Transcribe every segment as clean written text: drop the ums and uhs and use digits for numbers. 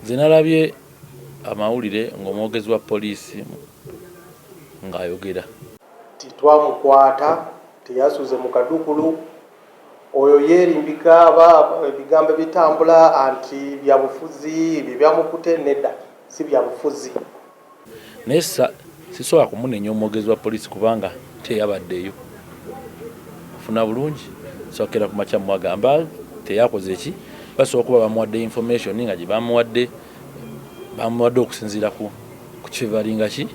Zinalabye amawulire ng'omwogezi wa poliisi ng'ayogera. Titwamukwata, teyasuze mu kadukulu, oyo yeerimbika ebigambo bitambula anti byabufuzi, ebyo byamukute nedda, si byabufuzi. Naye sisobola kumunenya omwogezi wa poliisi kubanga teyabaddeyo. Ofuna bulungi, sokera ku makya mwagamba teyakoze ki, basobola okuba bamuwadde information nga gye bamuwadde okusinziira ku kivalinga ki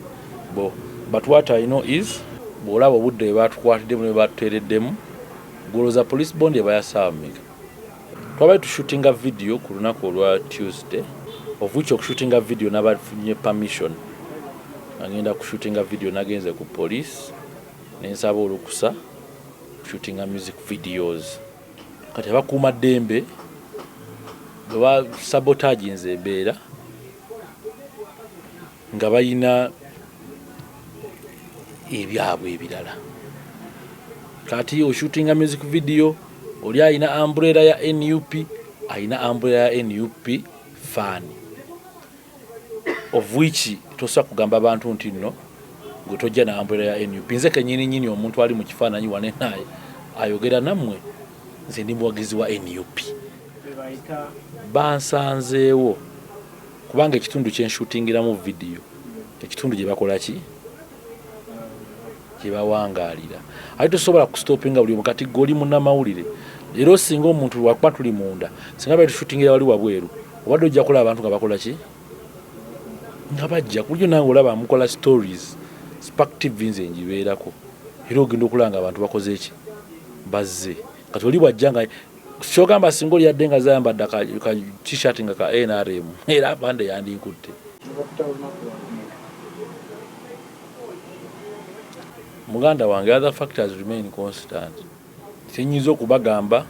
bo. But what I know is bw'olaba obudde bwe batukwatiddemu ne batuteereddemu golooza police bond eba ya ssaawa mmeka. Twabadde tushootinga video ku lunaku olwa Tuesday, of which okushootinga video n'abafunye permission. Agenda kushootinga video nagenze ku police nensaba olukusa kushootinga music videos. Kati abakuuma ddembe bwe basabotaginze embeera nga bayina ebyabwe ebirala. Kati oshootinga music video oli ayina umbrella ya NUP, ayina umbrella ya NUP fan, of which tosobola kugamba abantu nti nno gwe tojja na umbrella ya NUP. Nze kennyini omuntu ali mu kifaananyi wane naye ayogera nammwe, nze ndi muwagizi wa NUP. Bansanzeewo kubanga ekitundu kyenshootingiramu video ekitundu gye bakola ki, gye bawangaalira. Ate tosobola kustopinga buli mukati goli munnamawulire. Leero singa omuntu lwakuba tuli munda, singa bali tushootingira wali wabweru, obadde ojja kulaba abantu nga bakola ki, nga bajja kulyo nange olaba mukola stories Spark TV nze njibeerako, era ogenda okulanga abantu bakoze ki, bazze. Kati oli bwajja nga kyogamba singa oli yadde nga zayambadde ka t-shirt nga ka NRM era apande yandinkutte. Muganda wange, other factors remain constant. Sinyiza okubagamba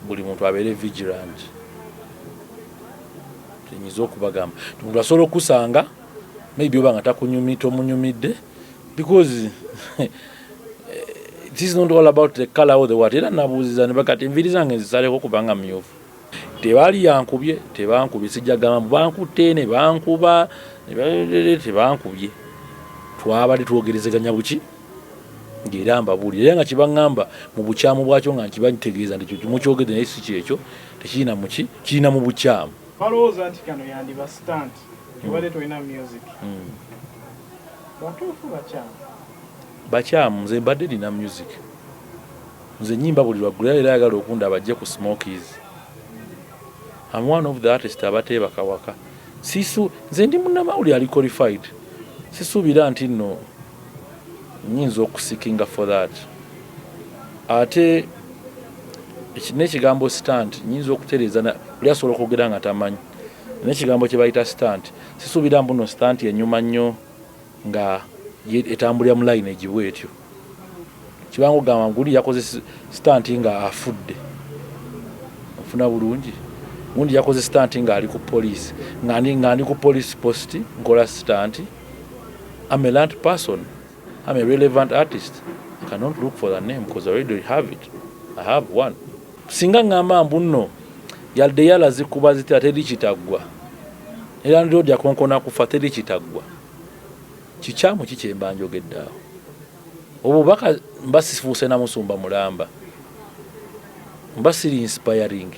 buli muntu abeere vigilant. Sinyiza okubagamba omuntu asobola okusanga maybe oba nga tomunyumidde because this is not all about the color of the what. Era nabuuziza ne bakati enviri zange nzisaleko kubanga myufu. Tebaali yankubye, tebankubye, sijja gamba bankutte ne bankuba, tebankubye. Twabadde twogerezeganya buki ng'era mbabuulira era nga kibaŋŋamba mu bukyamu bwakyo nga nkibakitegeeza nti ekyo mukyogedde naye si kyekyo, tekirina muki, kirina mu bukyamu. Balowooza nti kano yandiba stunt tubadde tulina music. Batuufu bakyamu, nze mbadde nina music. Nze nnyimba buli lwaggulu era ayagala okundaba ajje ku Smokies. I'm one of the artists abateebaka waka. Nze ndi munnamawulire ali qualified. Sisuubira nti nno nnyinza okusikinga for that. Ate n'ekigambo stunt nnyinza okutereeza buli asobola okwogera nga tamanyi. N'ekigambo kye bayita stunt sisuubira mbu nno stunt enyuma nnyo nga etambulira mu line egibwe etyo. Kibanga ogamba nguli yakoze stunt nga afudde. Ofuna bulungi. Gundi yakoze stunt nga ali ku police. Nga ndi ku police post nkola stunt. I'm a learned person. I'm a relevant artist. I cannot look for the name because I already have it. I have one. Singa ngamba mbu nno yalde yalaze kuba zitya teri kitaggwa. Era ndodi akonkona kufa teri kitaggwa. Kikyamu kikyemba njogedde awo. Obubaka mbasifuuse na musumba mulamba. Mbasiri inspiring.